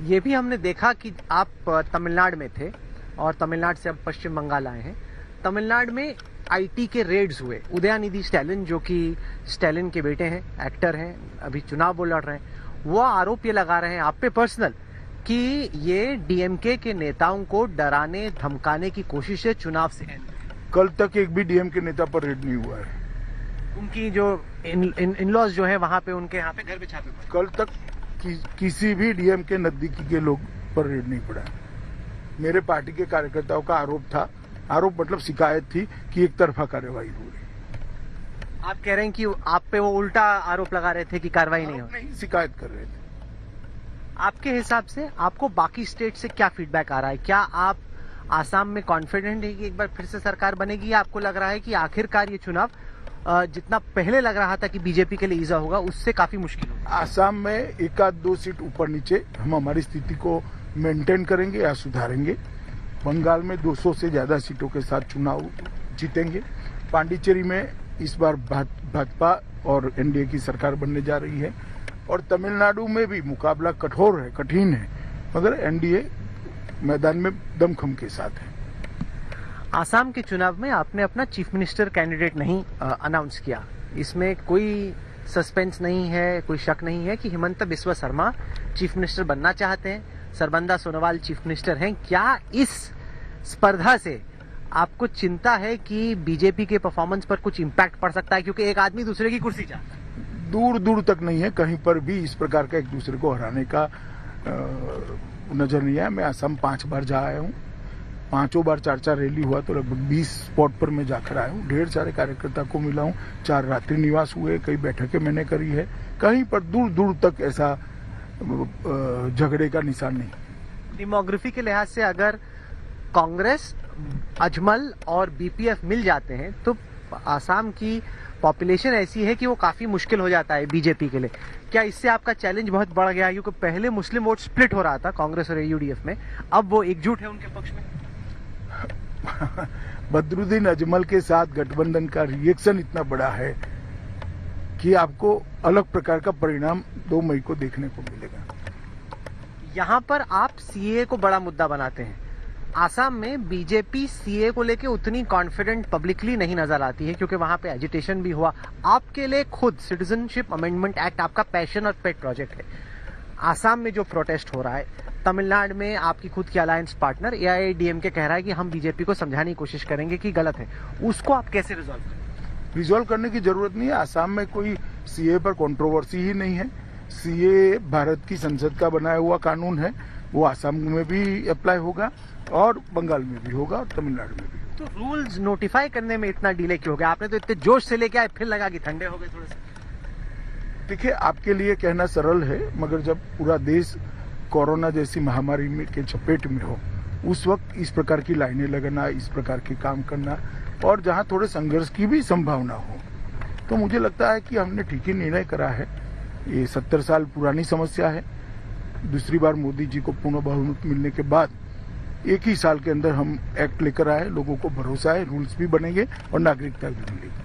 ये भी हमने देखा कि आप तमिलनाडु में थे और तमिलनाडु से अब पश्चिम बंगाल आए हैं। तमिलनाडु में आईटी के रेड्स हुए। उदयनिधि स्टैलिन, जो कि स्टैलिन के बेटे हैं, एक्टर हैं, अभी चुनाव वो लड़ रहे हैं, वो आरोप ये लगा रहे हैं आप पे पर्सनल कि ये डीएमके के नेताओं को डराने धमकाने की कोशिश है चुनाव से। कल तक एक भी डीएमके नेता पर रेड नहीं हुआ है। उनकी जो इन-लॉज जो है वहां पे, उनके यहाँ पे घर पे छापे पड़े। कल तक किसी भी डीएमके नजदीकी के लोग पर रेड नहीं पड़ा। मेरे पार्टी के कार्यकर्ताओं का आरोप था, आरोप मतलब शिकायत थी कि एक तरफा कार्रवाई हो रही। आप कह रहे हैं कि आप पे वो उल्टा आरोप लगा रहे थे कि कार्रवाई नहीं हो रही, शिकायत कर रहे थे। आपके हिसाब से आपको बाकी स्टेट से क्या फीडबैक आ रहा है? क्या आप आसाम में कॉन्फिडेंट है कि एक बार फिर से सरकार बनेगी, या आपको लग रहा है कि आखिरकार ये चुनाव जितना पहले लग रहा था कि बीजेपी के लिए ईजा होगा, उससे काफी मुश्किल होगा? आसाम में एक आध दो सीट ऊपर नीचे हम हमारी स्थिति को मेंटेन करेंगे या सुधारेंगे। बंगाल में 200 से ज्यादा सीटों के साथ चुनाव जीतेंगे। पांडिचेरी में इस बार भाजपा और एनडीए की सरकार बनने जा रही है, और तमिलनाडु में भी मुकाबला कठोर है, कठिन है, मगर एनडीए मैदान में दमखम के साथ है। आसाम के चुनाव में आपने अपना चीफ मिनिस्टर कैंडिडेट नहीं अनाउंस किया। इसमें कोई सस्पेंस नहीं है, कोई शक नहीं है कि हिमंत बिस्वा शर्मा चीफ मिनिस्टर बनना चाहते हैं, सर्बानंद सोनोवाल चीफ मिनिस्टर हैं। क्या इस स्पर्धा से आपको चिंता है कि बीजेपी के परफॉर्मेंस पर कुछ इम्पैक्ट पड़ सकता है, क्योंकि एक आदमी दूसरे की कुर्सी चाहता है? दूर दूर तक नहीं है, कहीं पर भी इस प्रकार का एक दूसरे को हराने का नजर नहीं आया। मैं असम 5 बार जा आया हूँ, 5 बार 4 रैली हुआ, तो लगभग 20 स्पॉट पर मैं जाकर आया हूँ। ढेर सारे कार्यकर्ता को मिला हूँ, 4 रात्रि निवास हुए, कई बैठकें मैंने करी है। कहीं पर दूर दूर तक ऐसा झगड़े का निशान नहीं। डेमोग्राफी के लिहाज से अगर कांग्रेस, अजमल और बीपीएफ मिल जाते हैं तो आसाम की पॉपुलेशन ऐसी है कि वो काफी मुश्किल हो जाता है बीजेपी के लिए। क्या इससे आपका चैलेंज बहुत बढ़ गया? क्योंकि पहले मुस्लिम वोट स्प्लिट हो रहा था कांग्रेस और एयूडीएफ में, अब वो एकजुट है उनके पक्ष में। बदरुद्दीन अजमल के साथ गठबंधन का रिएक्शन इतना बड़ा है कि आपको अलग प्रकार का परिणाम 2 मई को देखने को मिलेगा। यहाँ पर आप सीए को बड़ा मुद्दा बनाते हैं। आसाम में बीजेपी सीए को लेके उतनी कॉन्फिडेंट पब्लिकली नहीं नजर आती है, क्योंकि वहां पे एजिटेशन भी हुआ। आपके लिए खुद सिटीजनशिप अमेंडमेंट एक्ट आपका पैशन और पेट प्रोजेक्ट है। आसाम में जो प्रोटेस्ट हो रहा है, तमिलनाडु में आपकी खुद की अलायंस पार्टनर एआईएडीएमके कह रहा है कि हम बीजेपी को समझाने की कोशिश करेंगे कि गलत है, उसको आप कैसे रिजॉल्व करेंगे? रिजॉल्व करने की जरूरत नहीं है। आसाम में कोई सीए पर कंट्रोवर्सी ही नहीं है। सीए भारत की संसद का बनाया हुआ कानून है, वो आसाम में भी अप्लाई होगा और बंगाल में भी होगा और तमिलनाडु में भी। तो रूल्स नोटिफाई करने में इतना डिले क्यों हो गया? आपने तो इतने जोश से लेके आए, फिर लगा कि ठंडे हो गए थोड़े से। देखिए, आपके लिए कहना सरल है, मगर जब पूरा देश कोरोना जैसी महामारी में के चपेट में हो, उस वक्त इस प्रकार की लाइनें लगाना, इस प्रकार के काम करना, और जहां थोड़े संघर्ष की भी संभावना हो, तो मुझे लगता है कि हमने ठीक ही निर्णय करा है। ये 70 साल पुरानी समस्या है। दूसरी बार मोदी जी को पूर्ण बहुमत मिलने के बाद एक ही साल के अंदर हम एक्ट लेकर आए, लोगों को भरोसा है, रूल्स भी बनेंगे और नागरिकता भी मिलेगी।